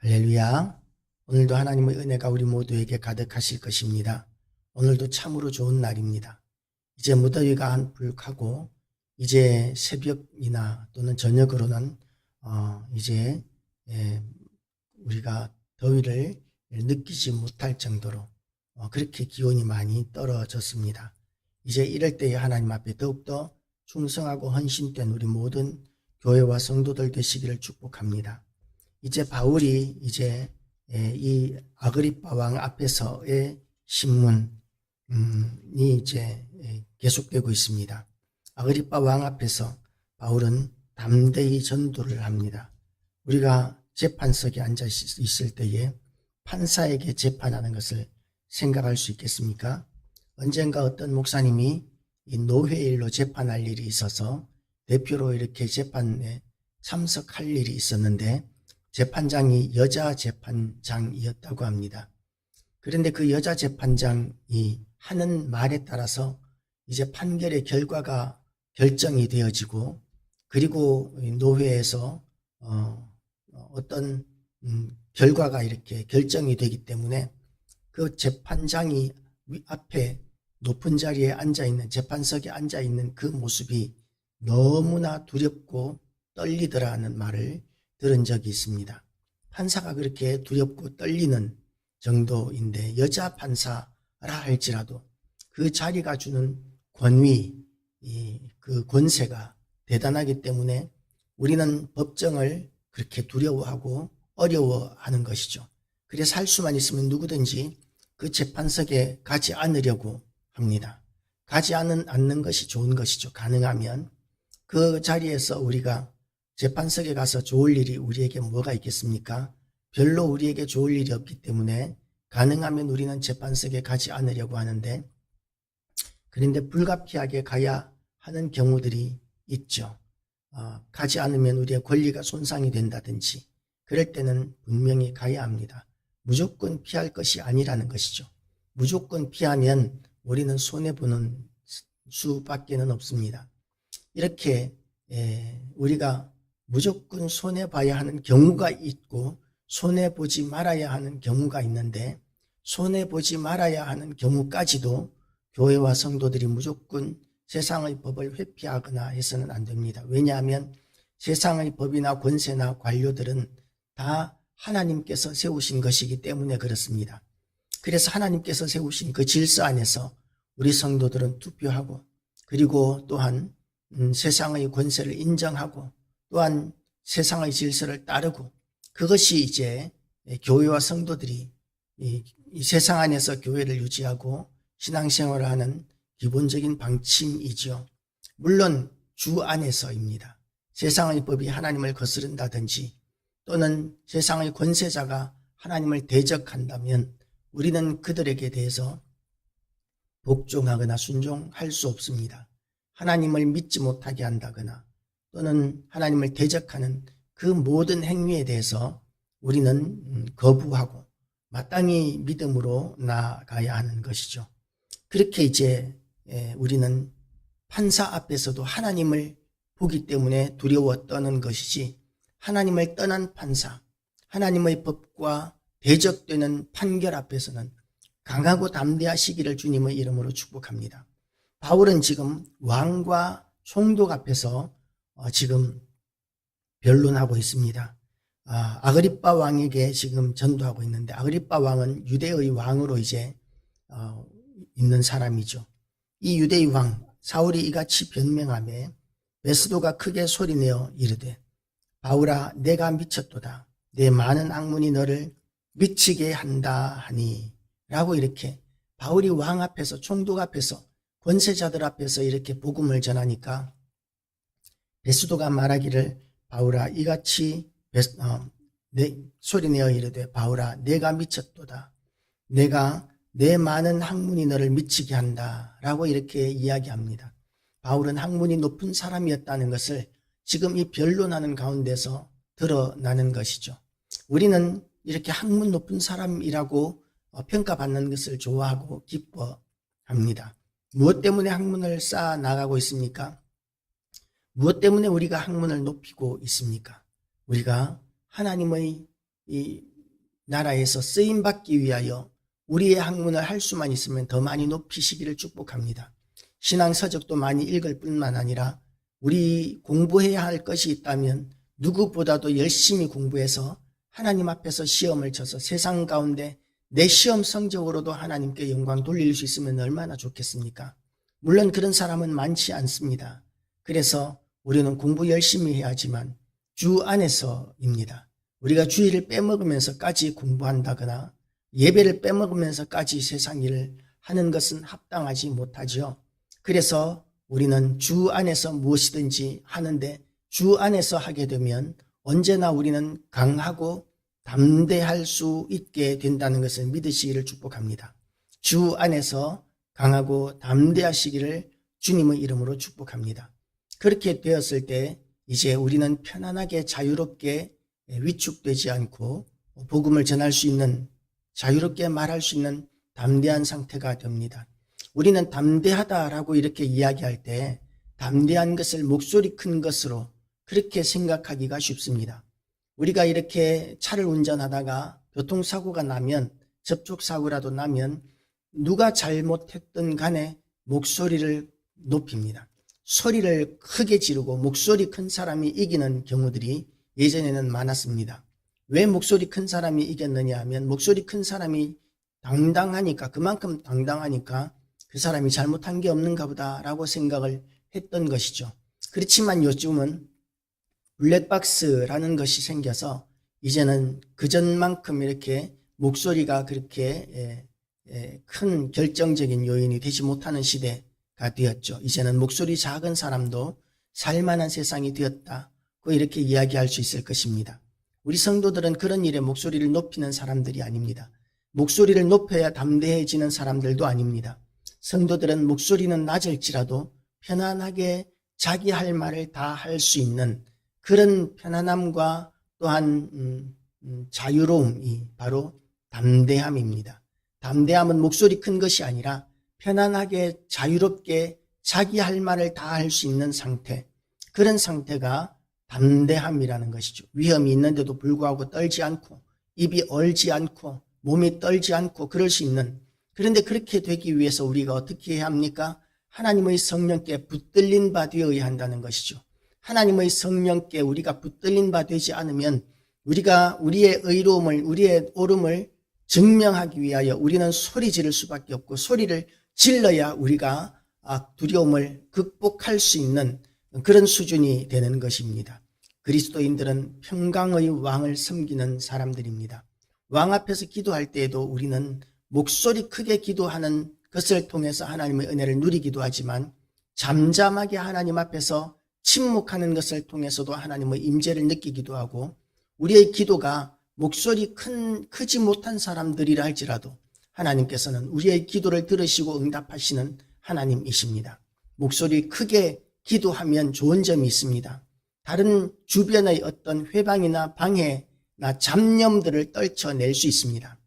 할렐루야. 오늘도 하나님의 은혜가 우리 모두에게 가득하실 것입니다. 오늘도 참으로 좋은 날입니다. 이제 무더위가 한풀 가고 이제 새벽이나 또는 저녁으로는 이제 우리가 더위를 느끼지 못할 정도로 그렇게 기온이 많이 떨어졌습니다. 이제 이럴 때에 하나님 앞에 더욱더 충성하고 헌신된 우리 모든 교회와 성도들 되시기를 축복합니다. 이제 바울이 이제 이 아그리빠 왕 앞에서의 신문이 이제 계속되고 있습니다. 아그리빠 왕 앞에서 바울은 담대히 전도를 합니다. 우리가 재판석에 앉아 있을 때에 판사에게 재판하는 것을 생각할 수 있겠습니까? 언젠가 어떤 목사님이 이 노회일로 재판할 일이 있어서 대표로 이렇게 재판에 참석할 일이 있었는데 재판장이 여자 재판장이었다고 합니다. 그런데 그 여자 재판장이 하는 말에 따라서 이제 판결의 결과가 결정이 되어지고, 그리고 노회에서 어떤 결과가 이렇게 결정이 되기 때문에 그 재판장이 앞에 높은 자리에 앉아있는, 재판석에 앉아있는 그 모습이 너무나 두렵고 떨리더라는 말을 들은 적이 있습니다. 판사가 그렇게 두렵고 떨리는 정도인데 여자 판사라 할지라도 그 자리가 주는 권위, 그 권세가 대단하기 때문에 우리는 법정을 그렇게 두려워하고 어려워하는 것이죠. 그래서 할 수만 있으면 누구든지 그 재판석에 가지 않으려고 합니다. 가지 않는 것이 좋은 것이죠. 가능하면 그 자리에서 우리가 재판석에 가서 좋을 일이 우리에게 뭐가 있겠습니까? 별로 우리에게 좋을 일이 없기 때문에 가능하면 우리는 재판석에 가지 않으려고 하는데, 그런데 불가피하게 가야 하는 경우들이 있죠. 가지 않으면 우리의 권리가 손상이 된다든지, 그럴 때는 분명히 가야 합니다. 무조건 피할 것이 아니라는 것이죠. 무조건 피하면 우리는 손해보는 수밖에는 없습니다. 이렇게 우리가 무조건 손해봐야 하는 경우가 있고 손해보지 말아야 하는 경우가 있는데, 손해보지 말아야 하는 경우까지도 교회와 성도들이 무조건 세상의 법을 회피하거나 해서는 안 됩니다. 왜냐하면 세상의 법이나 권세나 관료들은 다 하나님께서 세우신 것이기 때문에 그렇습니다. 그래서 하나님께서 세우신 그 질서 안에서 우리 성도들은 투표하고, 그리고 또한 세상의 권세를 인정하고, 또한 세상의 질서를 따르고, 그것이 이제 교회와 성도들이 이 세상 안에서 교회를 유지하고 신앙생활을 하는 기본적인 방침이죠. 물론 주 안에서입니다. 세상의 법이 하나님을 거스른다든지 또는 세상의 권세자가 하나님을 대적한다면 우리는 그들에게 대해서 복종하거나 순종할 수 없습니다. 하나님을 믿지 못하게 한다거나 또는 하나님을 대적하는 그 모든 행위에 대해서 우리는 거부하고 마땅히 믿음으로 나아가야 하는 것이죠. 그렇게 이제 우리는 판사 앞에서도 하나님을 보기 때문에 두려워 떠는 것이지, 하나님을 떠난 판사, 하나님의 법과 대적되는 판결 앞에서는 강하고 담대하시기를 주님의 이름으로 축복합니다. 바울은 지금 왕과 총독 앞에서 지금 변론하고 있습니다. 아그리빠 왕에게 지금 전도하고 있는데, 아그리빠 왕은 유대의 왕으로 이제 있는 사람이죠. 이 유대의 왕 사울이 이같이 변명하며 베스도가 크게 소리내어 이르되, 바울아 내가 미쳤도다. 내 많은 학문이 너를 미치게 한다 하니, 라고 이렇게 바울이 왕 앞에서, 총독 앞에서, 권세자들 앞에서 이렇게 복음을 전하니까 베스도가 말하기를, 바울아 이같이 소리내어 이르되, 바울아 내가 미쳤도다. 내가 내 많은 학문이 너를 미치게 한다, 라고 이렇게 이야기합니다. 바울은 학문이 높은 사람이었다는 것을 지금 이 변론하는 가운데서 드러나는 것이죠. 우리는 이렇게 학문 높은 사람이라고 평가받는 것을 좋아하고 기뻐합니다. 무엇 때문에 학문을 쌓아 나가고 있습니까? 무엇 때문에 우리가 학문을 높이고 있습니까? 우리가 하나님의 이 나라에서 쓰임받기 위하여 우리의 학문을 할 수만 있으면 더 많이 높이시기를 축복합니다. 신앙 서적도 많이 읽을 뿐만 아니라 우리 공부해야 할 것이 있다면 누구보다도 열심히 공부해서 하나님 앞에서 시험을 쳐서 세상 가운데 내 시험 성적으로도 하나님께 영광 돌릴 수 있으면 얼마나 좋겠습니까? 물론 그런 사람은 많지 않습니다. 그래서 우리는 공부 열심히 해야지만 주 안에서입니다. 우리가 주일을 빼먹으면서까지 공부한다거나 예배를 빼먹으면서까지 세상 일을 하는 것은 합당하지 못하지요. 그래서 우리는 주 안에서 무엇이든지 하는데 주 안에서 하게 되면 언제나 우리는 강하고 담대할 수 있게 된다는 것을 믿으시기를 축복합니다. 주 안에서 강하고 담대하시기를 주님의 이름으로 축복합니다. 그렇게 되었을 때 이제 우리는 편안하게 자유롭게 위축되지 않고 복음을 전할 수 있는, 자유롭게 말할 수 있는 담대한 상태가 됩니다. 우리는 담대하다라고 이렇게 이야기할 때 담대한 것을 목소리 큰 것으로 그렇게 생각하기가 쉽습니다. 우리가 이렇게 차를 운전하다가 교통사고가 나면, 접촉사고라도 나면 누가 잘못했든 간에 목소리를 높입니다. 소리를 크게 지르고 목소리 큰 사람이 이기는 경우들이 예전에는 많았습니다. 왜 목소리 큰 사람이 이겼느냐 하면 목소리 큰 사람이 당당하니까, 그만큼 당당하니까 그 사람이 잘못한 게 없는가 보다라고 생각을 했던 것이죠. 그렇지만 요즘은 블랙박스라는 것이 생겨서 이제는 그전만큼 이렇게 목소리가 그렇게 큰 결정적인 요인이 되지 못하는 시대가 되었죠. 이제는 목소리 작은 사람도 살만한 세상이 되었다고 이렇게 이야기할 수 있을 것입니다. 우리 성도들은 그런 일에 목소리를 높이는 사람들이 아닙니다. 목소리를 높여야 담대해지는 사람들도 아닙니다. 성도들은 목소리는 낮을지라도 편안하게 자기 할 말을 다 할 수 있는 그런 편안함과 또한 자유로움이 바로 담대함입니다. 담대함은 목소리 큰 것이 아니라 편안하게 자유롭게 자기 할 말을 다 할 수 있는 상태, 그런 상태가 담대함이라는 것이죠. 위험이 있는데도 불구하고 떨지 않고 입이 얼지 않고 몸이 떨지 않고 그럴 수 있는, 그런데 그렇게 되기 위해서 우리가 어떻게 해야 합니까? 하나님의 성령께 붙들린 바 되어야 한다는 것이죠. 하나님의 성령께 우리가 붙들린 바 되지 않으면 우리가 우리의 의로움을, 우리의 옳음을 증명하기 위하여 우리는 소리 지를 수밖에 없고, 소리를 질러야 우리가 두려움을 극복할 수 있는 그런 수준이 되는 것입니다. 그리스도인들은 평강의 왕을 섬기는 사람들입니다. 왕 앞에서 기도할 때에도 우리는 목소리 크게 기도하는 것을 통해서 하나님의 은혜를 누리기도 하지만, 잠잠하게 하나님 앞에서 침묵하는 것을 통해서도 하나님의 임재를 느끼기도 하고, 우리의 기도가 목소리 크지 못한 사람들이라 할지라도 하나님께서는 우리의 기도를 들으시고 응답하시는 하나님이십니다. 목소리 크게 기도하면 좋은 점이 있습니다. 다른 주변의 어떤 회방이나 방해나 잡념들을 떨쳐낼 수 있습니다.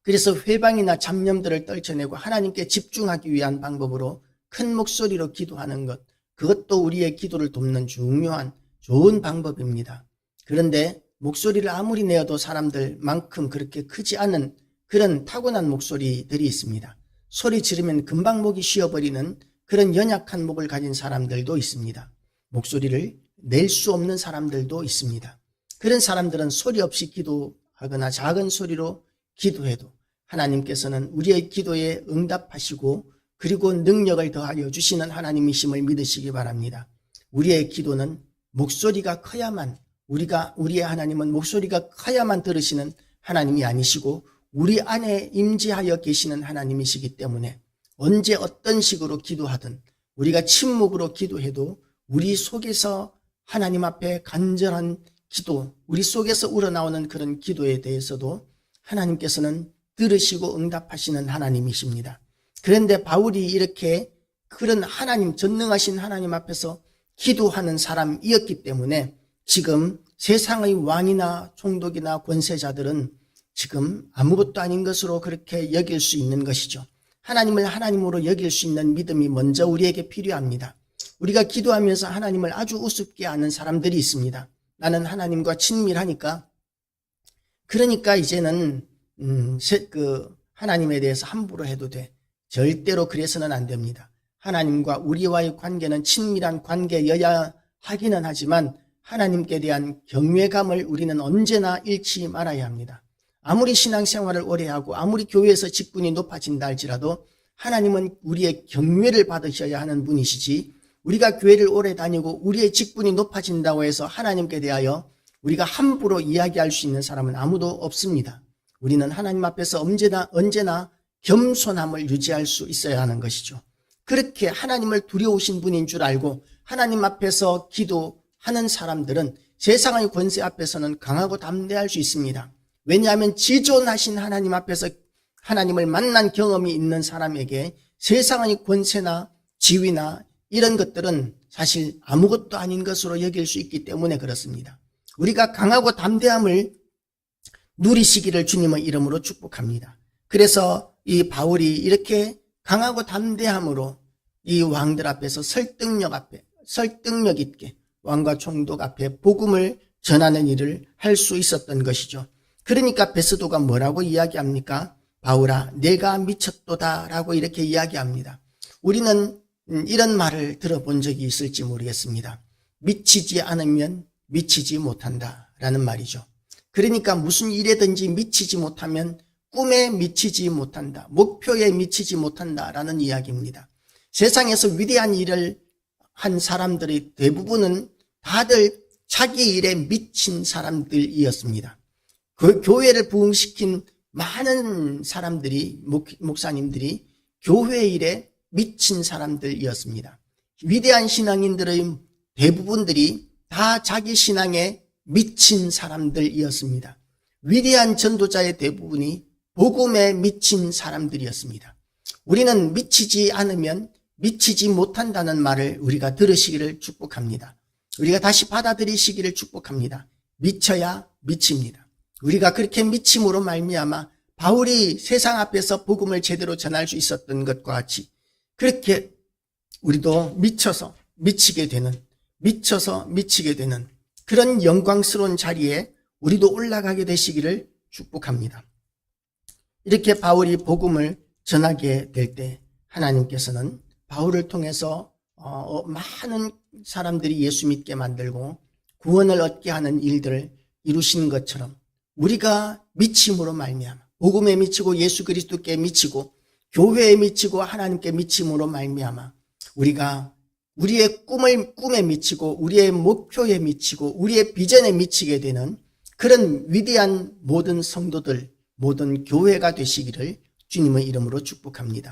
그래서 회방이나 잡념들을 떨쳐내고 하나님께 집중하기 위한 방법으로 큰 목소리로 기도하는 것, 그것도 우리의 기도를 돕는 중요한 좋은 방법입니다. 그런데 목소리를 아무리 내어도 사람들만큼 그렇게 크지 않은 그런 타고난 목소리들이 있습니다. 소리 지르면 금방 목이 쉬어버리는 그런 연약한 목을 가진 사람들도 있습니다. 목소리를 낼 수 없는 사람들도 있습니다. 그런 사람들은 소리 없이 기도하거나 작은 소리로 기도해도 하나님께서는 우리의 기도에 응답하시고 그리고 능력을 더하여 주시는 하나님이심을 믿으시기 바랍니다. 우리의 기도는 목소리가 커야만, 우리의 하나님은 목소리가 커야만 들으시는 하나님이 아니시고 우리 안에 임재하여 계시는 하나님이시기 때문에 언제 어떤 식으로 기도하든, 우리가 침묵으로 기도해도 우리 속에서 하나님 앞에 간절한 기도, 우리 속에서 우러나오는 그런 기도에 대해서도 하나님께서는 들으시고 응답하시는 하나님이십니다. 그런데 바울이 이렇게 그런 하나님, 전능하신 하나님 앞에서 기도하는 사람이었기 때문에 지금 세상의 왕이나 총독이나 권세자들은 지금 아무것도 아닌 것으로 그렇게 여길 수 있는 것이죠. 하나님을 하나님으로 여길 수 있는 믿음이 먼저 우리에게 필요합니다. 우리가 기도하면서 하나님을 아주 우습게 아는 사람들이 있습니다. 나는 하나님과 친밀하니까 그러니까 이제는 하나님에 대해서 함부로 해도 돼. 절대로 그래서는 안 됩니다. 하나님과 우리와의 관계는 친밀한 관계여야 하기는 하지만 하나님께 대한 경외감을 우리는 언제나 잃지 말아야 합니다. 아무리 신앙생활을 오래 하고 아무리 교회에서 직분이 높아진다 할지라도 하나님은 우리의 경외를 받으셔야 하는 분이시지, 우리가 교회를 오래 다니고 우리의 직분이 높아진다고 해서 하나님께 대하여 우리가 함부로 이야기할 수 있는 사람은 아무도 없습니다. 우리는 하나님 앞에서 언제나 겸손함을 유지할 수 있어야 하는 것이죠. 그렇게 하나님을 두려우신 분인 줄 알고 하나님 앞에서 기도하는 사람들은 세상의 권세 앞에서는 강하고 담대할 수 있습니다. 왜냐하면 지존하신 하나님 앞에서 하나님을 만난 경험이 있는 사람에게 세상의 권세나 지위나 이런 것들은 사실 아무것도 아닌 것으로 여길 수 있기 때문에 그렇습니다. 우리가 강하고 담대함을 누리시기를 주님의 이름으로 축복합니다. 그래서 이 바울이 이렇게 강하고 담대함으로 이 왕들 앞에서 설득력 있게 왕과 총독 앞에 복음을 전하는 일을 할 수 있었던 것이죠. 그러니까 베스도가 뭐라고 이야기합니까? 바울아, 내가 미쳤도다 라고 이렇게 이야기합니다. 우리는 이런 말을 들어본 적이 있을지 모르겠습니다. 미치지 않으면 미치지 못한다 라는 말이죠. 그러니까 무슨 일에든지 미치지 못하면 꿈에 미치지 못한다, 목표에 미치지 못한다 라는 이야기입니다. 세상에서 위대한 일을 한 사람들의 대부분은 다들 자기 일에 미친 사람들이었습니다. 그 교회를 부흥시킨 많은 사람들이, 목사님들이 교회 일에 미친 사람들이었습니다. 위대한 신앙인들의 대부분들이 다 자기 신앙에 미친 사람들이었습니다. 위대한 전도자의 대부분이 복음에 미친 사람들이었습니다. 우리는 미치지 않으면 미치지 못한다는 말을 우리가 들으시기를 축복합니다. 우리가 다시 받아들이시기를 축복합니다. 미쳐야 미칩니다. 우리가 그렇게 미침으로 말미암아 바울이 세상 앞에서 복음을 제대로 전할 수 있었던 것과 같이 그렇게 우리도 미쳐서 미치게 되는 그런 영광스러운 자리에 우리도 올라가게 되시기를 축복합니다. 이렇게 바울이 복음을 전하게 될 때 하나님께서는 바울을 통해서 많은 사람들이 예수 믿게 만들고 구원을 얻게 하는 일들을 이루신 것처럼 우리가 미침으로 말미암아 복음에 미치고 예수 그리스도께 미치고 교회에 미치고 하나님께 미침으로 말미암아 우리가 우리의 꿈에 미치고 우리의 목표에 미치고 우리의 비전에 미치게 되는 그런 위대한 모든 성도들, 모든 교회가 되시기를 주님의 이름으로 축복합니다.